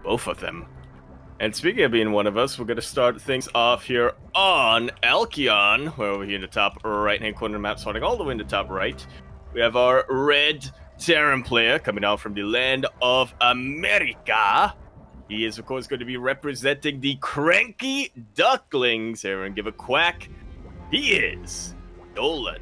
both of them. And speaking of being one of us, we're going to start things off here on Alkion. We're over here in the top right-hand corner of the map, starting all the way in the top right. We have our red Terran player coming out from the land of America. He is, of course, going to be representing the Cranky Ducklings. Everyone give a quack. He is Dolan.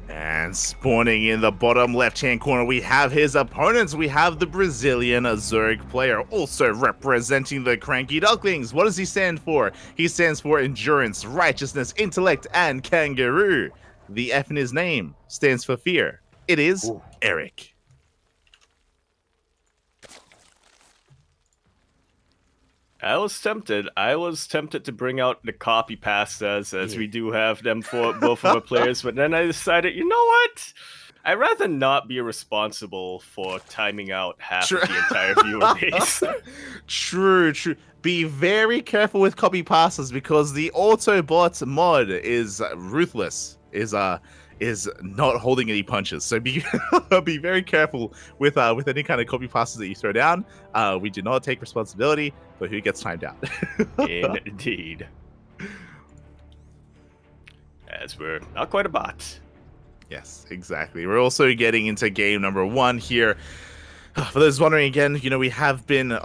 And spawning in the bottom left-hand corner, we have his opponents. We have the Brazilian Zerg player, also representing the Cranky Ducklings. What does he stand for? He stands for endurance, righteousness, intellect, and kangaroo. The F in his name stands for fear. It is Erik. I was tempted to bring out the copy pastas as we do have them for both of our players, but then I decided, you know what? I'd rather not be responsible for timing out half of the entire viewer base. True. Be very careful with copy pastas because the Autobot mod is ruthless, is not holding any punches. So be very careful with any kind of copy pastas that you throw down. We do not take responsibility for who gets timed out. Indeed. As we're not quite a bot. Yes, exactly. We're also getting into game number 1 here. For those wondering again, we have been,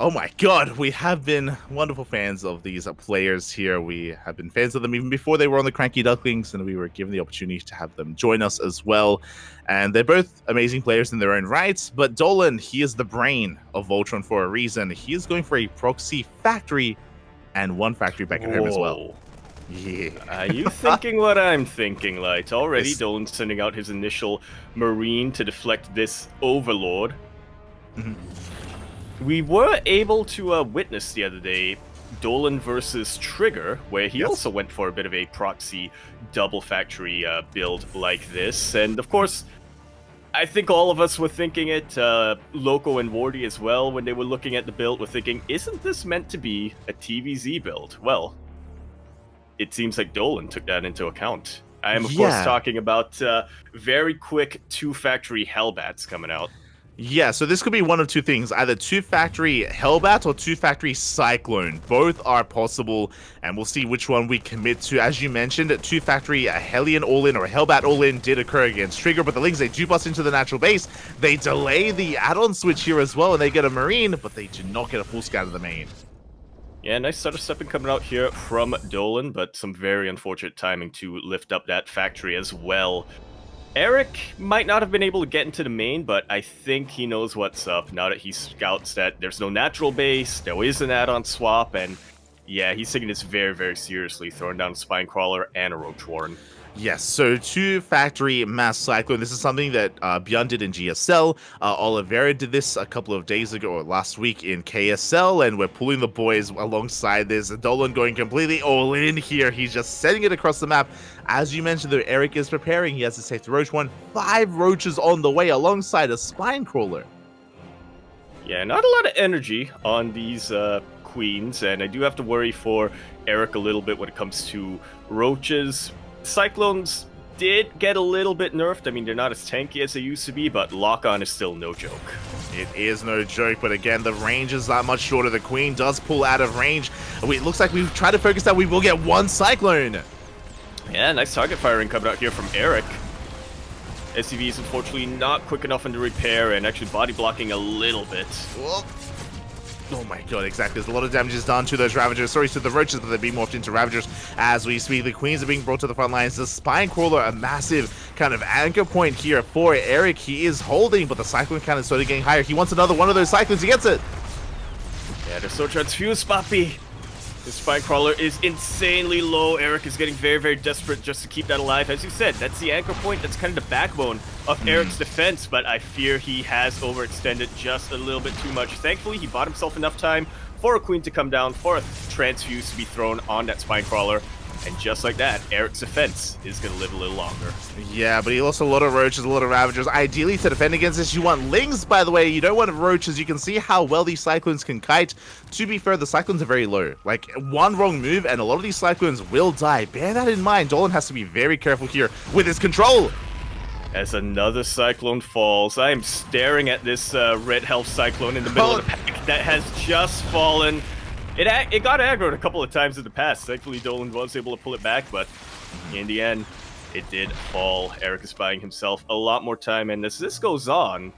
we have been wonderful fans of these players here. We have been fans of them even before they were on the Cranky Ducklings, and we were given the opportunity to have them join us as well. And they're both amazing players in their own rights, but Dolan, he is the brain of Voltron for a reason. He is going for a proxy factory and one factory back at home as well. Yeah. Are you thinking what I'm thinking, Light? Already, Dolan's sending out his initial Marine to deflect this Overlord. We were able to witness the other day Dolan versus Trigger, where he also went for a bit of a proxy double factory build like this. And of course, I think all of us were thinking it, Loco and Wardy as well, when they were looking at the build, were thinking, isn't this meant to be a TVZ build? Well, it seems like Dolan took that into account. I am, of course, talking about very quick 2-factory Hellbats coming out. Yeah, so this could be one of two things, either 2-factory Hellbat or 2-factory Cyclone. Both are possible, and we'll see which one we commit to. As you mentioned, 2-factory Hellion all-in or Hellbat all-in did occur against Trigger, but the Lings, they do bust into the natural base. They delay the add-on switch here as well, and they get a Marine, but they do not get a full scout of the main. Yeah, nice stutter stepping coming out here from Dolan, but some very unfortunate timing to lift up that factory as well. Erik might not have been able to get into the main, but I think he knows what's up now that he scouts that there's no natural base, there is an add-on swap, and yeah, he's taking this very, very seriously, throwing down a Spinecrawler and a Roach Warren. Yes, so 2-factory Mass Cyclone. This is something that Björn did in GSL. Oliveira did this a couple of days ago, or last week in KSL, and we're pulling the boys alongside this. Dolan going completely all in here. He's just setting it across the map. As you mentioned, though, Erik is preparing. He has to save the Roach one. 5 Roaches on the way alongside a Spinecrawler. Yeah, not a lot of energy on these queens, and I do have to worry for Erik a little bit when it comes to Roaches. Cyclones did get a little bit nerfed. I mean, they're not as tanky as they used to be, but lock-on is still no joke. It is no joke, but again, the range is that much shorter. The Queen does pull out of range. It looks like we've tried to focus that we will get one Cyclone. Yeah, nice target firing coming out here from Erik. SCV is unfortunately not quick enough into repair and actually body blocking a little bit. Whoa. Oh my god, exactly. There's a lot of damage is done to those Ravagers. Sorry to the Roaches, but they're being morphed into Ravagers as we speak. The Queens are being brought to the front lines. The Spinecrawler, a massive kind of anchor point here for Erik. He is holding, but the Cyclone count is slowly getting higher. He wants another one of those Cyclones. He gets it. Yeah, they're so transfused, Papi. The Spinecrawler is insanely low. Erik is getting very, very desperate just to keep that alive. As you said, that's the anchor point. That's kind of the backbone of Erik's defense, but I fear he has overextended just a little bit too much. Thankfully, he bought himself enough time for a Queen to come down, for a transfuse to be thrown on that Spinecrawler. And just like that, Erik's defense is going to live a little longer. Yeah, but he lost a lot of Roaches, a lot of Ravagers. Ideally, to defend against this, you want Lings, by the way. You don't want Roaches. You can see how well these Cyclones can kite. To be fair, the Cyclones are very low. Like, one wrong move, and a lot of these Cyclones will die. Bear that in mind. Dolan has to be very careful here with his control. as another Cyclone falls. I am staring at this red health Cyclone in the middle of the pack that has just fallen. It got aggroed a couple of times in the past. Thankfully, Dolan was able to pull it back, but in the end, it did fall. Erik is buying himself a lot more time, and as this goes on,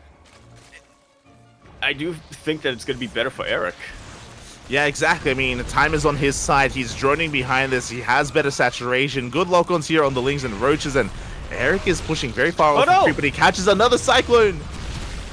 I do think that it's going to be better for Erik. Yeah, exactly. I mean, time is on his side. He's droning behind this. He has better saturation. Good lock-ons here on the Lings and Roaches, and Erik is pushing very far off the creep, but he catches another Cyclone.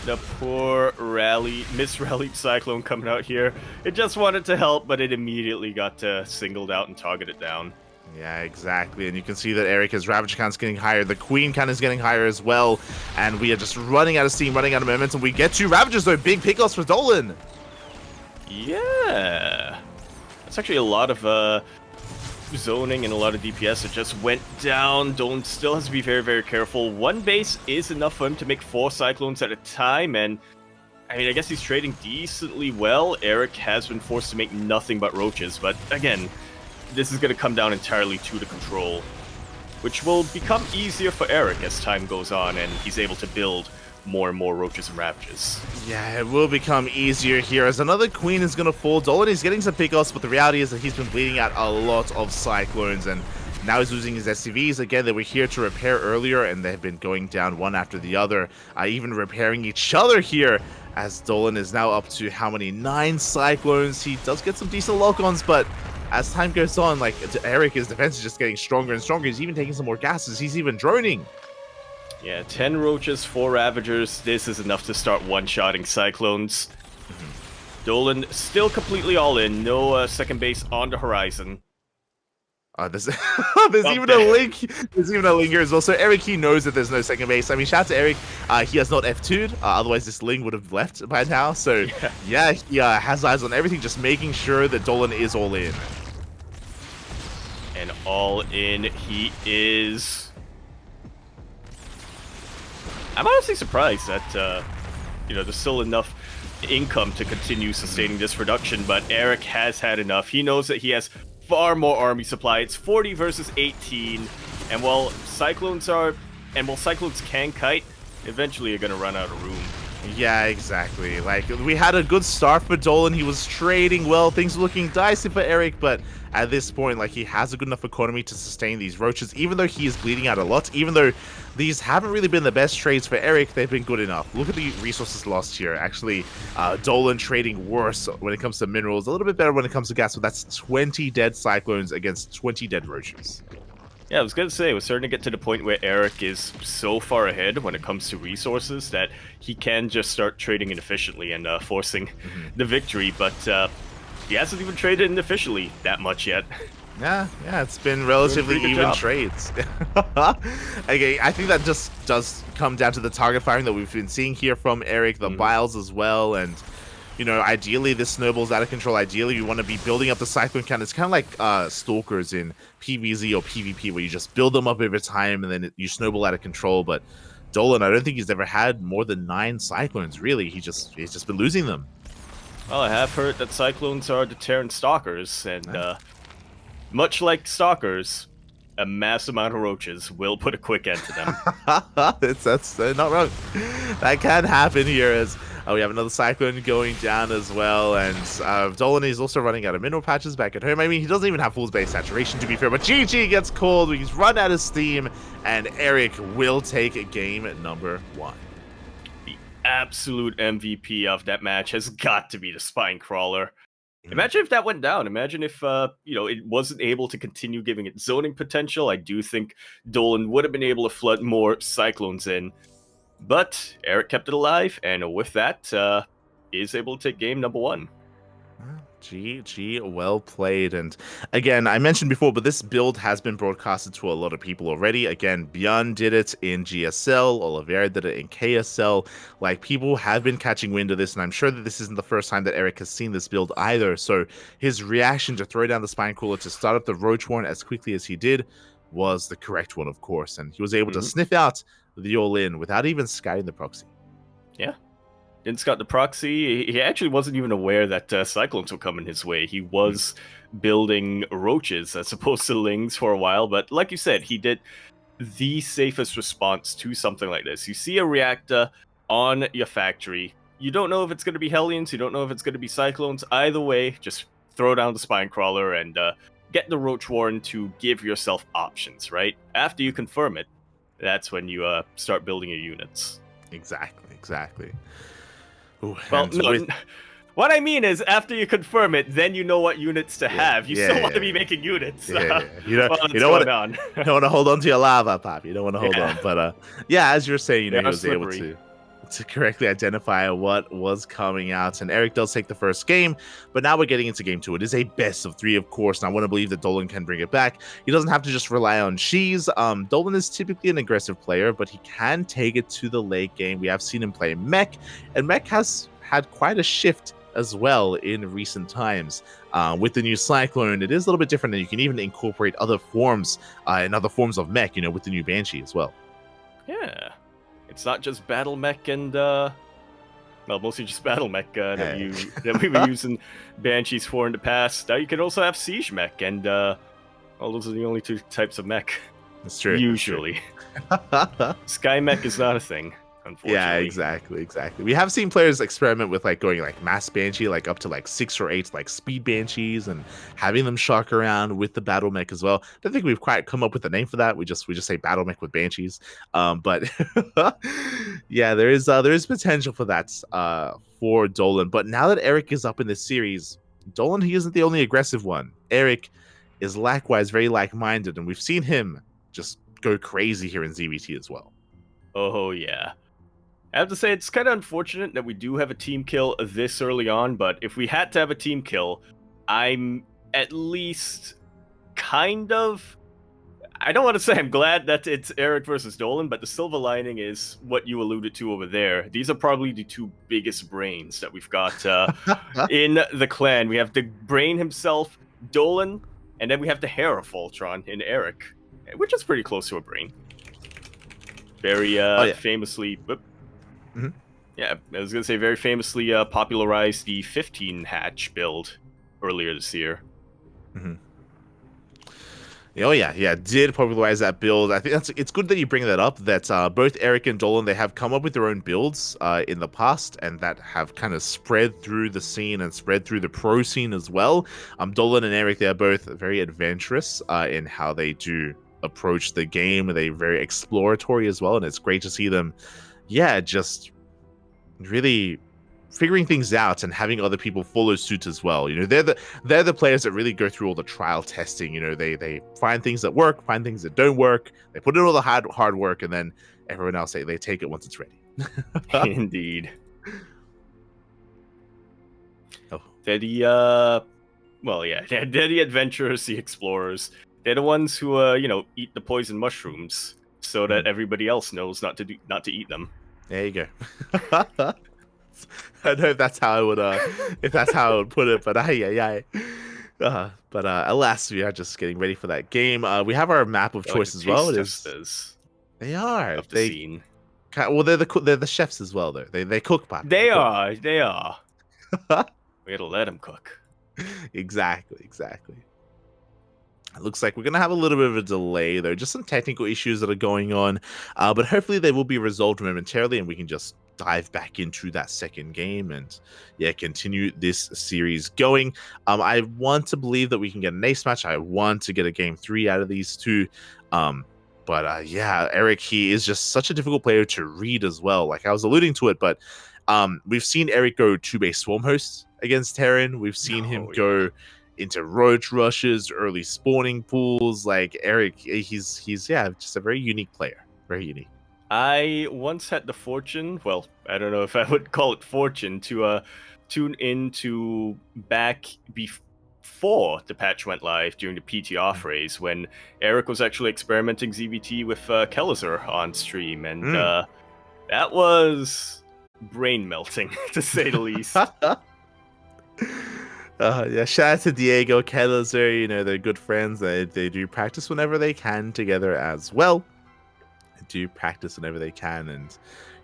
The poor misrallied Cyclone coming out here. It just wanted to help, but it immediately got singled out and targeted down. Yeah, exactly. And you can see that Erik, his Ravager count's getting higher. The Queen count is getting higher as well. And we are just running out of steam, running out of momentum. We get 2 Ravagers, though. Big pickoffs for Dolan. Yeah. That's actually a lot of zoning and a lot of DPS that just went down. Dolan still has to be very, very careful. One base is enough for him to make 4 Cyclones at a time, and I mean, I guess he's trading decently well. Erik has been forced to make nothing but Roaches, but again, this is going to come down entirely to the control, which will become easier for Erik as time goes on and he's able to build more and more Roaches and Ravages. Yeah, it will become easier here as another Queen is going to fall. Dolan is getting some pickoffs, but the reality is that he's been bleeding out a lot of Cyclones, and now he's losing his SCVs. Again, they were here to repair earlier, and they've been going down one after the other, even repairing each other here, as Dolan is now up to how many? 9 Cyclones. He does get some decent lock-ons, but as time goes on, like, Erik, his defense is just getting stronger and stronger. He's even taking some more gases. He's even droning. Yeah, 10 Roaches, 4 Ravagers. This is enough to start one-shotting Cyclones. Dolan still completely all in. No second base on the horizon. There's even a link. There's even a link here as well. So Erik, he knows that there's no second base. I mean, shout out to Erik. He has not F2'd. Otherwise, this link would have left by now. So yeah, he has eyes on everything, just making sure that Dolan is all in. And all in he is. I'm honestly surprised that there's still enough income to continue sustaining this production, but Erik has had enough. He knows that he has far more army supply. It's 40 versus 18, and while Cyclones can kite, eventually you're gonna run out of room. Yeah, exactly. Like, we had a good start for Dolan. He was trading well. Things were looking dicey for Erik, but at this point, like, he has a good enough economy to sustain these Roaches, even though he is bleeding out a lot. Even though these haven't really been the best trades for Erik, they've been good enough. Look at the resources lost here. Actually, Dolan trading worse when it comes to minerals, a little bit better when it comes to gas, but that's 20 dead Cyclones against 20 dead Roaches. Yeah, I was going to say, we're starting to get to the point where Erik is so far ahead when it comes to resources that he can just start trading inefficiently and forcing the victory, but he hasn't even traded inefficiently that much yet. Yeah, it's been relatively even trades. Okay, I think that just does come down to the target firing that we've been seeing here from Erik, the biles as well, and you know, ideally this snowball's out of control. Ideally, you want to be building up the Cyclone count. It's kind of like Stalkers in PvZ or PvP, where you just build them up over time and then you snowball out of control. But Dolan, I don't think he's ever had more than 9 Cyclones, really. He's just been losing them. Well, I have heard that Cyclones are deterrent Stalkers, and much like Stalkers, a mass amount of Roaches will put a quick end to them. That's not wrong. That can happen here as we have another Cyclone going down as well, and Dolan is also running out of mineral patches back at home. I mean, he doesn't even have full base saturation, to be fair, but GG gets called. He's run out of steam, and Erik will take game number 1. The absolute MVP of that match has got to be the Spine Crawler. Imagine if that went down. Imagine if, it wasn't able to continue giving it zoning potential. I do think Dolan would have been able to flood more Cyclones in. But Erik kept it alive, and with that, is able to take game number 1. GG, well played. And again, I mentioned before, but this build has been broadcasted to a lot of people already. Again, Björn did it in GSL, Oliveira did it in KSL. Like, people have been catching wind of this, and I'm sure that this isn't the first time that Erik has seen this build either. So his reaction to throw down the Spine Crawler to start up the Roach Warren as quickly as he did was the correct one, of course. And he was able to sniff out the all-in without even scouting the proxy. Yeah. Didn't scout the proxy. He actually wasn't even aware that Cyclones were coming his way. He was building Roaches as opposed to Lings for a while, but like you said, he did the safest response to something like this. You see a reactor on your factory. You don't know if it's going to be Hellions. You don't know if it's going to be Cyclones. Either way, just throw down the Spine Crawler and get the Roach Warren to give yourself options, right? After you confirm it, that's when you start building your units. Exactly. Ooh, well, no, what I mean is, after you confirm it, then you know what units to have. You still want to be making units. You don't want to hold on to your lava, Pop. You don't want to hold on. But as you're saying, he was able to correctly identify what was coming out. And Erik does take the first game, but now we're getting into game 2. It is a best of 3, of course, and I want to believe that Dolan can bring it back. He doesn't have to just rely on Cheese. Dolan is typically an aggressive player, but he can take it to the late game. We have seen him play Mech, and Mech has had quite a shift as well in recent times. With the new Cyclone, it is a little bit different, and you can even incorporate other forms and other forms of Mech, with the new Banshee as well. Yeah. It's not just Battle Mech and, mostly just Battle Mech that we were using Banshees for in the past. Now you can also have Siege Mech, and those are the only 2 types of mech. That's true. Usually. Sky Mech is not a thing, unfortunately. Yeah, exactly. We have seen players experiment with going Mass Banshee, up to 6 or 8 Speed Banshees, and having them shock around with the Battle Mech as well. I don't think we've quite come up with a name for that. We just say Battle Mech with Banshees. But yeah, there is potential for that for Dolan. But now that Erik is up in this series, Dolan, he isn't the only aggressive one. Erik is likewise very like-minded, and we've seen him just go crazy here in ZVT as well. Oh yeah. I have to say, it's kind of unfortunate that we do have a team kill this early on, but if we had to have a team kill, I'm at least kind of... I don't want to say I'm glad that it's Erik versus Dolan, but the silver lining is what you alluded to over there. These are probably the 2 biggest brains that we've got in the clan. We have the brain himself, Dolan, and then we have the hair of Voltron in Erik, which is pretty close to a brain. Very famously... Mm-hmm. Yeah, I was going to say very famously popularized the 15 hatch build earlier this year. Mm-hmm. Oh yeah, did popularize that build. I think it's good that you bring that up, that both Erik and Dolan, they have come up with their own builds in the past, and that have kind of spread through the scene and spread through the pro scene as well. Dolan and Erik, they are both very adventurous in how they do approach the game. They're very exploratory as well, and it's great to see them just really figuring things out and having other people follow suit as well. They're the players that really go through all the trial testing. They find things that work, find things that don't work, they put in all the hard work, and then everyone else they take it once it's ready. Indeed. They're the they're the adventurers, the explorers. They're the ones who eat the poison mushrooms so that everybody else knows not to eat them. There you go. I don't know if that's how I would put it, but alas, we are just getting ready for that game. We have our map of choice as well. They are. Scene. Well, they're the chefs as well, though. They cook, Pop. They are. We gotta let them cook. Exactly. It looks like we're going to have a little bit of a delay, though. Just some technical issues that are going on. But hopefully they will be resolved momentarily, and we can just dive back into that second game and, continue this series going. I want to believe that we can get an ace match. I want to get a game 3 out of these 2. But Erik, he is just such a difficult player to read as well. Like I was alluding to it, but we've seen Erik go 2-base Swarm Host against Terran. We've seen him go into roach rushes, early spawning pools. Like Erik, he's just a very unique player. Very unique. I once had the fortune, well, I don't know if I would call it fortune, to tune into back before the patch went live during the PT off race when Erik was actually experimenting ZVT with Kellizer on stream, and that was brain melting to say the least. Shout out to Diego, Kellizer, they're good friends. They do practice whenever they can together as well. They do practice whenever they can, and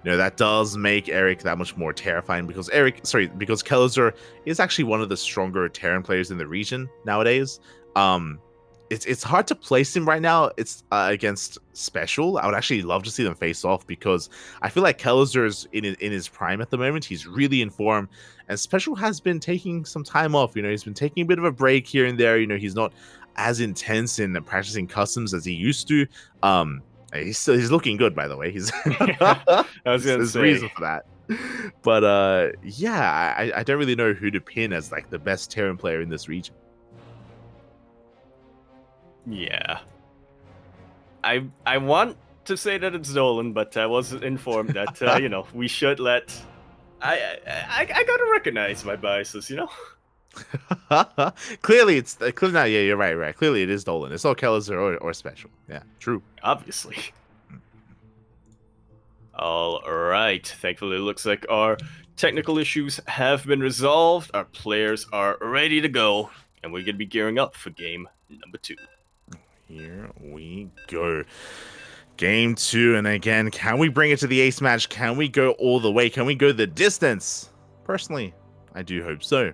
that does make Erik that much more terrifying because Kellizer is actually one of the stronger Terran players in the region nowadays. it's hard to place him right now. It's against Special. I would actually love to see them face off because I feel like Kelzer's in his prime at the moment. He's really in form, and Special has been taking some time off. You know, he's been taking a bit of a break here and there. You know, he's not as intense in practicing customs as he used to. He's looking good, by the way. He's I was gonna there's say. reason for that. But yeah, I don't really know who to pin as like the best Terran player in this region. Yeah. I want to say that it's Dolan, but I was informed that you know, we should let. I gotta recognize my biases, you know. Clearly, it's clearly not. Yeah, you're right. Clearly, it is Dolan. It's all Kelliser or Special. Yeah, true. Obviously. All right. Thankfully, it looks like our technical issues have been resolved. Our players are ready to go, and we're gonna be gearing up for game number 2. Here we go. Game 2, and again, can we bring it to the ace match? Can we go all the way? Can we go the distance? Personally, I do hope so,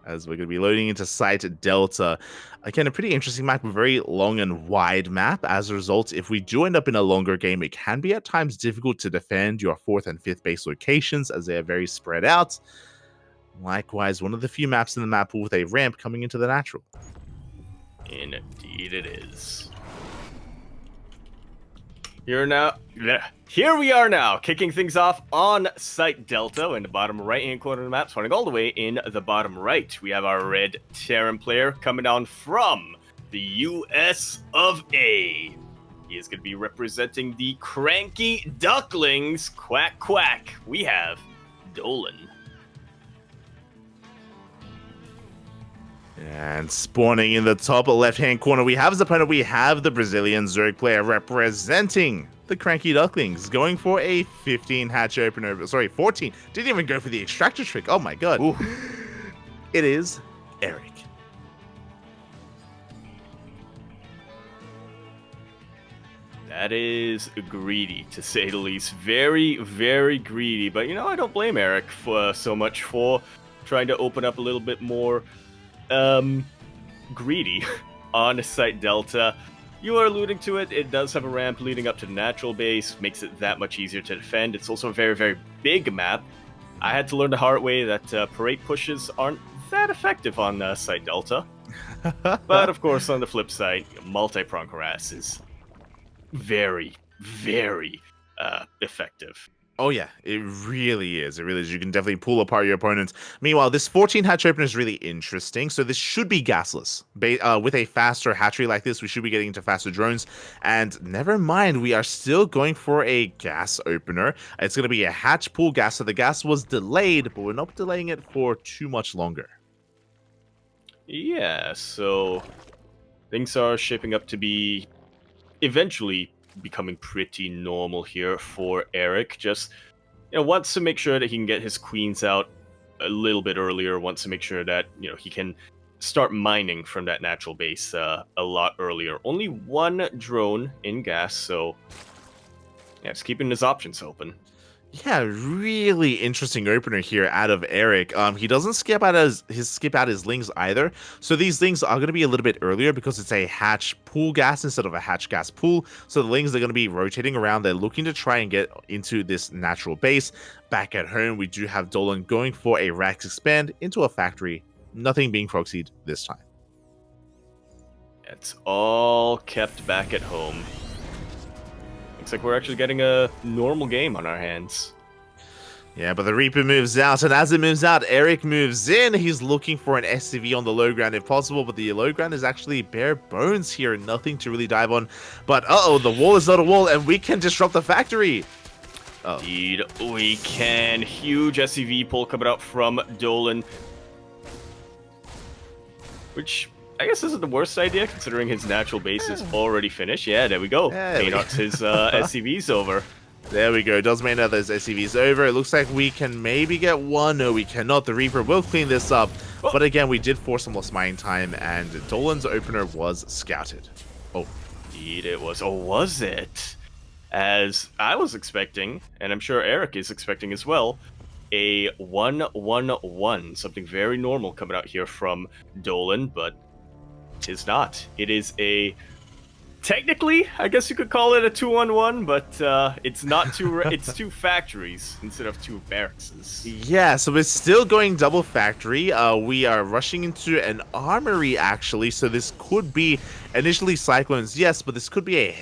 as we're going to be loading into Site Delta. Again, a pretty interesting map, a very long and wide map. As a result, if we do end up in a longer game, it can be at times difficult to defend your 4th and 5th base locations, as they are very spread out. Likewise, one of the few maps in the map with a ramp coming into the natural. Indeed it is. Here we are now, kicking things off on Site Delta in the bottom right-hand corner of the map, starting all the way in the bottom right. We have our red Terran player coming down from the US of A. He is going to be representing the Cranky Ducklings. Quack, quack. We have Dolan. And spawning in the top left-hand corner, we have his opponent. We have the Brazilian Zerg player representing the Cranky Ducklings, going for a 15 hatch opener. Sorry, 14. Didn't even go for the extractor trick. Oh my god. Ooh. It is Erik. That is greedy, to say the least. Very, very greedy. But, you know, I don't blame Erik for so much for trying to open up a little bit more greedy on Site Delta. You are alluding to it. It does have a ramp leading up to the natural base, makes it that much easier to defend. It's also a very, very big map. I had to learn the hard way that parade pushes aren't that effective on Site Delta. But of course, on the flip side, multi-prong harass is very, very effective. Oh yeah, it really is. It really is. You can definitely pull apart your opponents. Meanwhile, this 14 hatch opener is really interesting. So this should be gasless. With a faster hatchery like this, we should be getting into faster drones. And never mind, we are still going for a gas opener. It's going to be a hatch pool gas. So the gas was delayed, but we're not delaying it for too much longer. Yeah, so things are shaping up to be eventually becoming pretty normal here for Erik. Just, you know, wants to make sure that he can get his queens out a little bit earlier, wants to make sure that, you know, he can start mining from that natural base a lot earlier. Only one drone in gas, so yeah, it's keeping his options open. Yeah, really interesting opener here out of Erik. He doesn't skip out his lings either. So these lings are going to be a little bit earlier because it's a hatch pool gas instead of a hatch gas pool. So the lings are going to be rotating around. They're looking to try and get into this natural base. Back at home, we do have Dolan going for a Rax expand into a factory. Nothing being proxied this time. It's all kept back at home. Looks like we're actually getting a normal game on our hands. Yeah, but the Reaper moves out, and as it moves out, Erik moves in. He's looking for an SCV on the low ground if possible, but the low ground is actually bare bones here. Nothing to really dive on. But, uh-oh, the wall is not a wall, and we can disrupt the factory. Oh. Indeed, we can. Huge SCV pull coming out from Dolan. Which I guess isn't the worst idea, considering his natural base is already finished. Yeah, there we go. Maynard's his SCV's over. There we go. Does Maynard those SCVs over? It looks like we can maybe get one. No, we cannot. The Reaper will clean this up. Oh. But again, we did force some lost mining time, and Dolan's opener was scouted. Oh. Indeed it was. Oh, was it? As I was expecting, and I'm sure Erik is expecting as well, a 1-1-1. Something very normal coming out here from Dolan, but 'Tis not. It is a... Technically, I guess you could call it a 2-on-1, but it's not two. It's two factories instead of two barracks. Yeah, so we're still going double factory. We are rushing into an armory actually, so this could be initially Cyclones, yes, but this should be a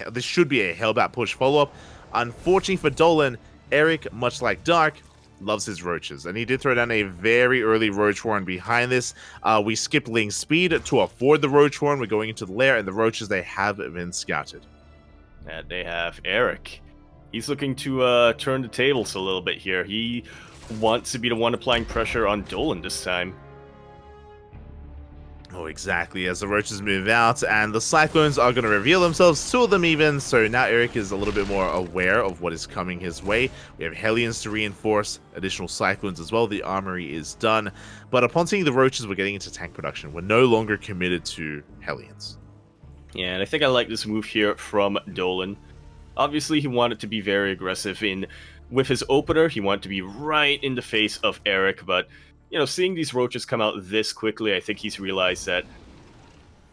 Hellbat push follow up. Unfortunately for Dolan, Erik, much like Dark, loves his roaches, and he did throw down a very early roach horn behind this. We skipped Ling's speed to afford the roach horn. We're going into the lair, and the roaches, they have been scouted. And they have Erik. He's looking to turn the tables a little bit here. He wants to be the one applying pressure on Dolan this time. Oh, exactly, as the roaches move out, and the Cyclones are going to reveal themselves, two of them even, so now Erik is a little bit more aware of what is coming his way. We have Hellions to reinforce, additional Cyclones as well. The armory is done, but upon seeing the roaches, we're getting into tank production. We're no longer committed to Hellions. Yeah, and I think I like this move here from Dolan. Obviously, he wanted to be very aggressive with his opener. He wanted to be right in the face of Erik, but you know, seeing these roaches come out this quickly, I think he's realized that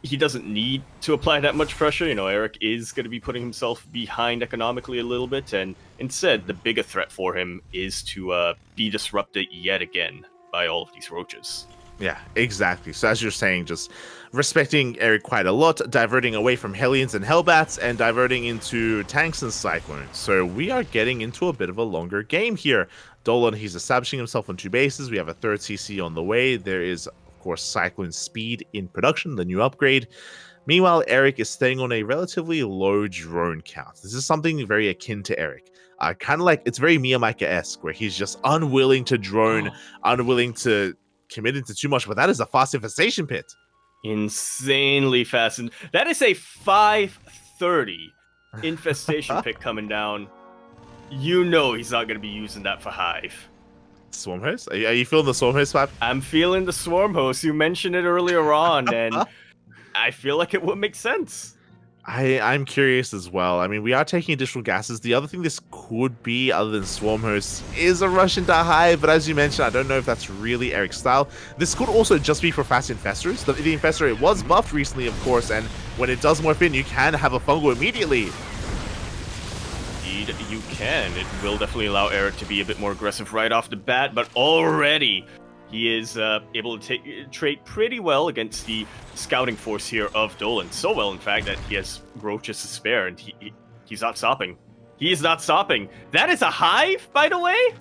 he doesn't need to apply that much pressure. You know, Erik is going to be putting himself behind economically a little bit, and instead, the bigger threat for him is to be disrupted yet again by all of these roaches. Yeah, exactly. So as you're saying, just respecting Erik quite a lot, diverting away from Hellions and Hellbats, and diverting into tanks and Cyclones. So we are getting into a bit of a longer game here. Dolan, he's establishing himself on two bases. We have a third CC on the way. There is, of course, Cyclone Speed in production, the new upgrade. Meanwhile, Erik is staying on a relatively low drone count. This is something very akin to Erik. Kind of like, it's very Miyamaka-esque, where he's just unwilling to drone, unwilling to commit into too much, but that is a fast infestation pit. Insanely fast. And that is a 530 infestation pit coming down. You know he's not going to be using that for Hive. Swarm host? Are you feeling the swarm host, Pap? I'm feeling the swarm host. You mentioned it earlier on, and I feel like it would make sense. I'm curious as well. I mean, we are taking additional gases. The other thing this could be, other than swarm hosts, is a rush into Hive, but as you mentioned, I don't know if that's really Erik's style. This could also just be for fast infestors. The infestor, it was buffed recently, of course, and when it does morph in, you can have a fungal immediately. Indeed, you can. It will definitely allow Erik to be a bit more aggressive right off the bat, but already he is able to trade pretty well against the scouting force here of Dolan. So well, in fact, that he has roaches to spare, and he's not stopping. He is not stopping. That is a Hive, by the way?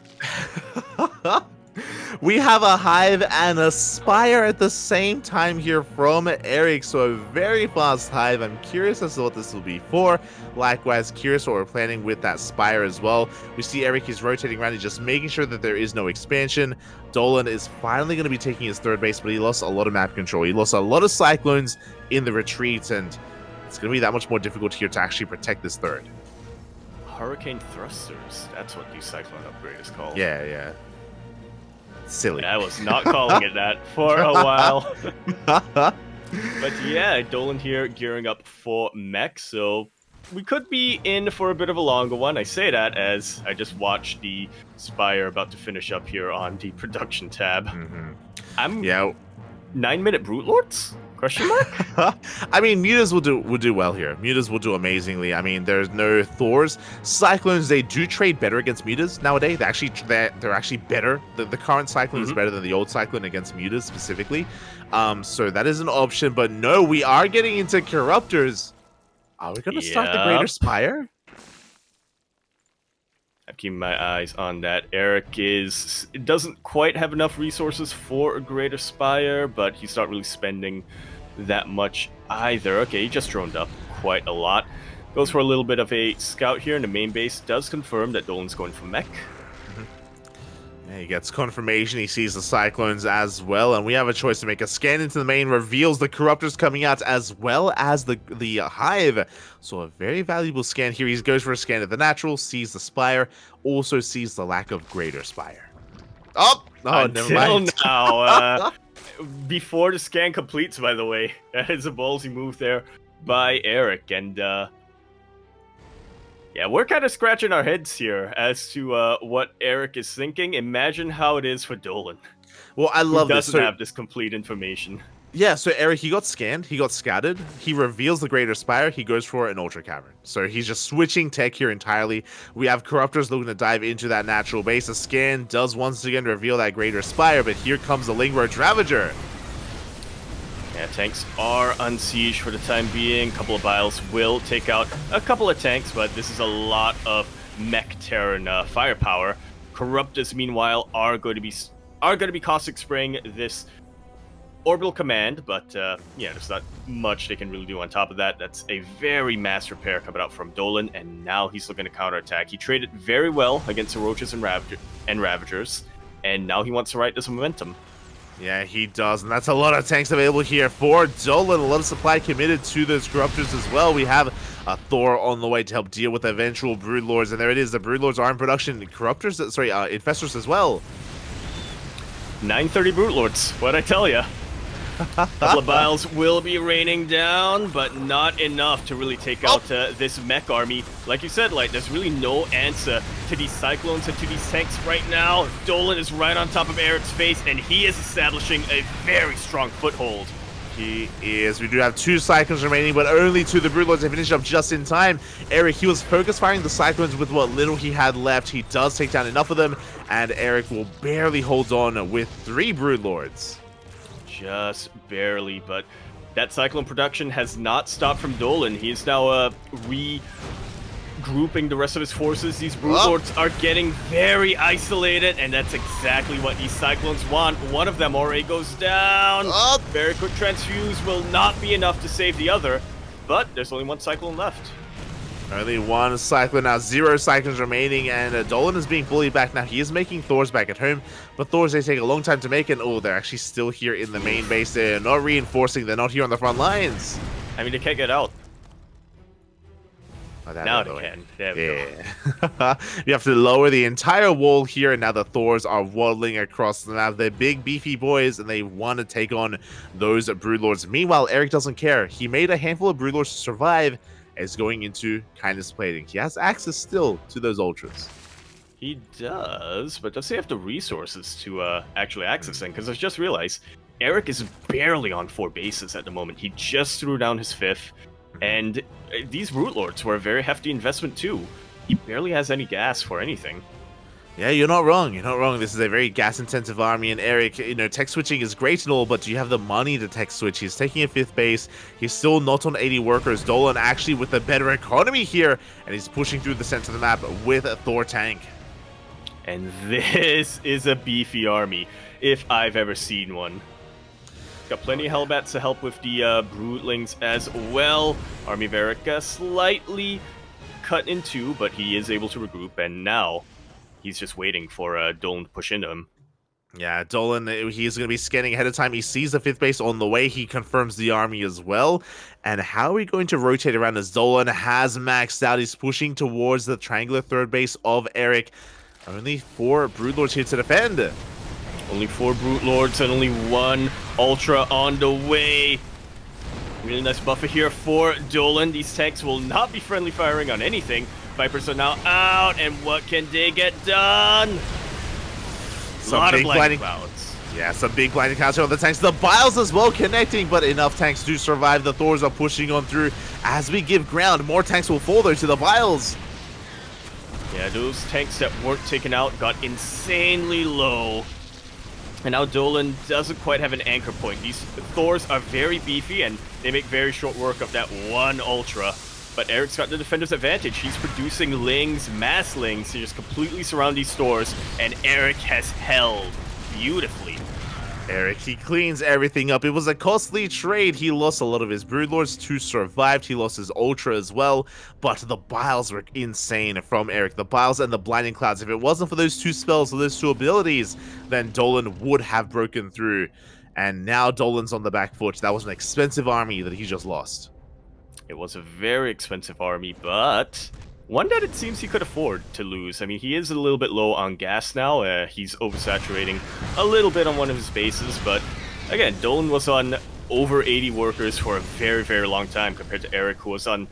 We have a Hive and a Spire at the same time here from Erik, so a very fast Hive. I'm curious as to what this will be for. Likewise, curious what we're planning with that Spire as well. We see Erik is rotating around and just making sure that there is no expansion. Dolan is finally going to be taking his third base, but he lost a lot of map control. He lost a lot of Cyclones in the retreat, and it's going to be that much more difficult here to actually protect this third. Hurricane Thrusters. That's what the Cyclone upgrade is called. Yeah. Silly. I was not calling it that for a while. But yeah, Dolan here gearing up for mech, so we could be in for a bit of a longer one. I say that as I just watched the Spire about to finish up here on the production tab. I'm 9-minute Brute Lords? Question mark? I mean, Mutas will do well here. Mutas will do amazingly. I mean, there's no Thors. Cyclones, they do trade better against Mutas nowadays. They're actually better. The current Cyclone is better than the old Cyclone against Mutas specifically. So that is an option. But no, we are getting into Corruptors. Are we going to start the Greater Spire? I'm keeping my eyes on that. Erik doesn't quite have enough resources for a Greater Spire, but he's not really spending that much either. Okay, he just droned up quite a lot. Goes for a little bit of a scout here, and the main base does confirm that Dolan's going for mech. Yeah, he gets confirmation. He sees the Cyclones as well, and we have a choice to make. A scan into the main reveals the Corruptors coming out as well as the Hive. So a very valuable scan here. He goes for a scan of the natural, sees the Spire, also sees the lack of Greater Spire. Oh, never mind. Now, before the scan completes, by the way, that is a ballsy move there by Erik, and yeah, we're kind of scratching our heads here as to what Erik is thinking. Imagine how it is for Dolan. Well, I love who this. Doesn't have this complete information. Yeah, so Erik, he got scanned, he got scattered, he reveals the Greater Spire, he goes for an Ultra Cavern. So he's just switching tech here entirely. We have Corruptors looking to dive into that natural base. A scan does once again reveal that Greater Spire, but here comes the Lingroach Ravager. Yeah, tanks are unsieged for the time being. A couple of Biles will take out a couple of tanks, but this is a lot of mech Terran firepower. Corruptors, meanwhile, are going to be caustic spraying this orbital command, but yeah, there's not much they can really do on top of that. That's a very mass repair coming out from Dolan, and now he's looking to counterattack. He traded very well against the Roaches and Ravagers, and now he wants to ride this momentum. Yeah, he does, and that's a lot of tanks available here for Dolan. A lot of supply committed to those Corruptors as well. We have a Thor on the way to help deal with eventual Broodlords, and there it is. The Broodlords are in production. Corruptors, sorry, Infestors as well. 930 Broodlords, what'd I tell ya? A couple of Biles will be raining down, but not enough to really take out this mech army. Like you said, like, there's really no answer to these Cyclones and to these tanks right now. Dolan is right on top of Erik's face, and he is establishing a very strong foothold. He is. We do have 2 Cyclones remaining, but only 2. The Broodlords have finished up just in time. Erik, he was focus firing the Cyclones with what little he had left. He does take down enough of them, and Erik will barely hold on with 3 Broodlords. Just barely, but that Cyclone production has not stopped from Dolan. He is now regrouping the rest of his forces. These Broodlords are getting very isolated, and that's exactly what these Cyclones want. One of them already goes down. Very quick transfuse will not be enough to save the other, but there's only 1 Cyclone left. Only 1 Cyclone now, 0 Cyclones remaining, and Dolan is being bullied back now. He is making Thors back at home, but Thors, they take a long time to make, and oh, they're actually still here in the main base. They're not reinforcing, they're not here on the front lines. I mean, they can't get out. Oh, now they can. There we go. You have to lower the entire wall here, and now the Thors are waddling across the map. They're big, beefy boys, and they want to take on those Broodlords. Meanwhile, Erik doesn't care. He made a handful of Broodlords to survive, is going into kindness plating. He has access still to those Ultras. He does, but does he have the resources to actually access them? Because I just realized Erik is barely on 4 bases at the moment. He just threw down his 5th, and these Broodlords were a very hefty investment too. He barely has any gas for anything. Yeah, you're not wrong. You're not wrong. This is a very gas-intensive army, and Erik, you know, tech switching is great and all, but do you have the money to tech switch? He's taking a 5th base. He's still not on 80 workers. Dolan actually with a better economy here, and he's pushing through the center of the map with a Thor tank. And this is a beefy army, if I've ever seen one. Got plenty of Hellbats to help with the Broodlings as well. Army of Erik slightly cut in 2, but he is able to regroup, and now he's just waiting for Dolan to push into him. Yeah, Dolan, he's going to be scanning ahead of time. He sees the 5th base on the way. He confirms the army as well. And how are we going to rotate around as Dolan has maxed out? He's pushing towards the triangular 3rd base of Erik. Only 4 Broodlords here to defend. Only 4 Broodlords and only 1 Ultra on the way. Really nice buffer here for Dolan. These tanks will not be friendly firing on anything. Vipers are now out, and what can they get done? A lot of blinding clouds. Yeah, some big blinding clouds on the tanks. The Biles as well connecting, but enough tanks to survive. The Thors are pushing on through. As we give ground, more tanks will fall though to the Biles. Yeah, those tanks that weren't taken out got insanely low. And now Dolan doesn't quite have an anchor point. These Thors are very beefy, and they make very short work of that 1 Ultra. But Erik's got the defender's advantage. He's producing Lings, mass Lings, to just completely surround these stores, and Erik has held beautifully. Erik, he cleans everything up. It was a costly trade. He lost a lot of his Broodlords to survive. He lost his Ultra as well, but the Biles were insane from Erik. The Biles and the Blinding Clouds. If it wasn't for those 2 spells or those 2 abilities, then Dolan would have broken through. And now Dolan's on the back foot. That was an expensive army that he just lost. It was a very expensive army, but one that it seems he could afford to lose. I mean, he is a little bit low on gas now. He's oversaturating a little bit on one of his bases, but again, Dolan was on over 80 workers for a very, very long time compared to Erik, who was on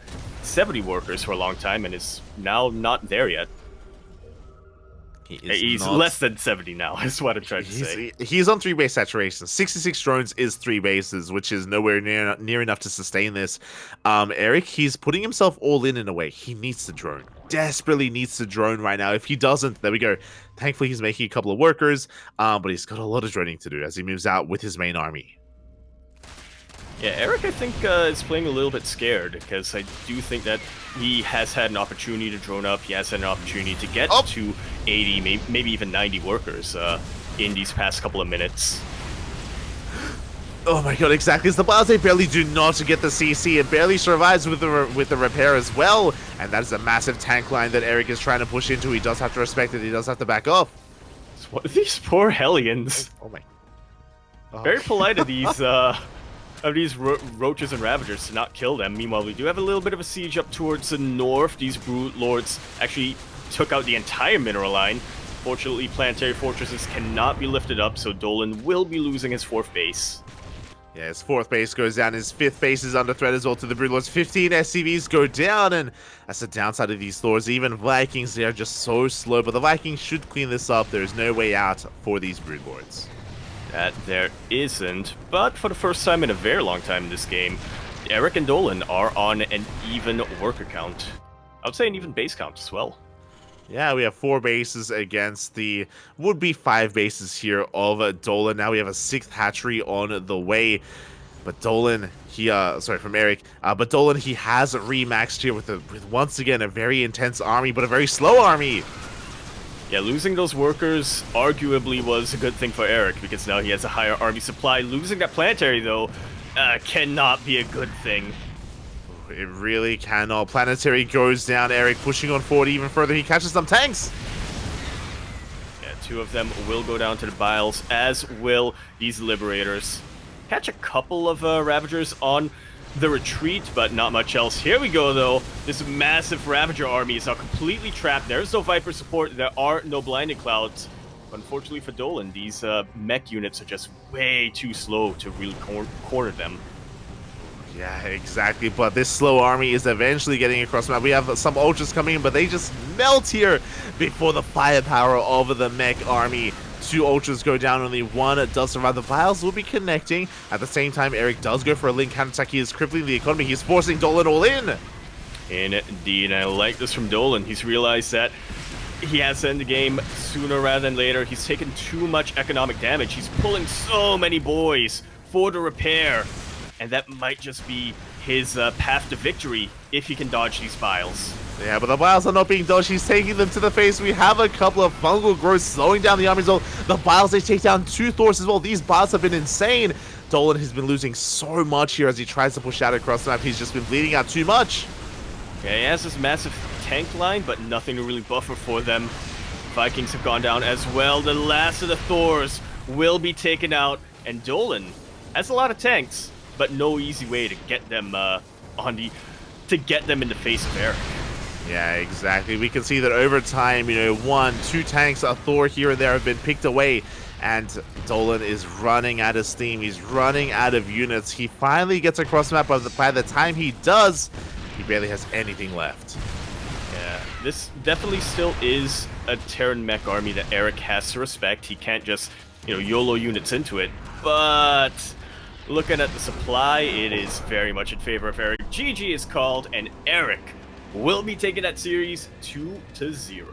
70 workers for a long time and is now not there yet. He's less than 70 now, is what I'm trying to say. He's on 3 base saturation. 66 drones is 3 bases, which is nowhere near enough to sustain this. Erik, he's putting himself all in a way. He needs the drone. Desperately needs the drone right now. If he doesn't, there we go. Thankfully, he's making a couple of workers, but he's got a lot of droning to do as he moves out with his main army. Yeah, Erik, I think, is playing a little bit scared, because I do think that he has had an opportunity to drone up, he has had an opportunity to get to 80, maybe even 90 workers in these past couple of minutes. Oh my god, exactly. As the Biles barely do not get the CC, it barely survives with the repair as well, and that is a massive tank line that Erik is trying to push into. He does have to respect it, he does have to back off. What are these poor Hellions? Oh my. Oh. Very polite of these roaches and ravagers to not kill them. Meanwhile, we do have a little bit of a siege up towards the north. These brute lords actually took out the entire mineral line. Fortunately, planetary fortresses cannot be lifted up, so Dolan will be losing his 4th base. Yeah, his 4th base goes down, his 5th base is under threat as well to the brute lords. 15 SCVs go down, and that's the downside of these lords. Even Vikings, they are just so slow, but the Vikings should clean this up. There is no way out for these brute lords. That there isn't, but for the first time in a very long time in this game, Erik and Dolan are on an even worker count. I would say an even base count as well. Yeah, we have 4 bases against the would-be 5 bases here of Dolan. Now we have a 6th hatchery on the way. But Dolan, from Erik, but Dolan, he has remaxed here with once again a very intense army, but a very slow army. Yeah, losing those workers arguably was a good thing for Erik, because now he has a higher army supply. Losing that planetary, though, cannot be a good thing. It really cannot. Planetary goes down. Erik pushing on forward even further. He catches some tanks. Yeah, 2 of them will go down to the Biles, as will these Liberators. Catch a couple of Ravagers on the retreat, but not much else. Here we go, though. This massive Ravager army is now completely trapped. There's no Viper support. There are no Blinding Clouds. Unfortunately for Dolan, these mech units are just way too slow to really corner them. Yeah, exactly. But this slow army is eventually getting across the map. We have some ultras coming in, but they just melt here before the firepower of the mech army. 2 ultras go down, only 1 does survive. The Vials will be connecting. At the same time, Erik does go for a link counterattack. He is crippling the economy. He's forcing Dolan all in. Indeed, I like this from Dolan. He's realized that he has to end the game sooner rather than later. He's taken too much economic damage. He's pulling so many boys for the repair, and that might just be his path to victory if he can dodge these Vials. Yeah, but the Biles are not being dodged. He's taking them to the face. We have a couple of fungal growths slowing down the army as well. The Biles, they take down 2 Thors as well. These Biles have been insane. Dolan has been losing so much here as he tries to push out across the map. He's just been bleeding out too much. Yeah, he has this massive tank line, but nothing to really buffer for them. Vikings have gone down as well. The last of the Thors will be taken out, and Dolan has a lot of tanks, but no easy way to get them in the face of Erik. Yeah, exactly. We can see that over time, 1, 2 tanks, a Thor here and there have been picked away, and Dolan is running out of steam. He's running out of units. He finally gets across the map, but by the time he does, he barely has anything left. Yeah, this definitely still is a Terran mech army that Erik has to respect. He can't just, YOLO units into it, but looking at the supply, it is very much in favor of Erik. GG is called, and Erik will be taking that series 2-0.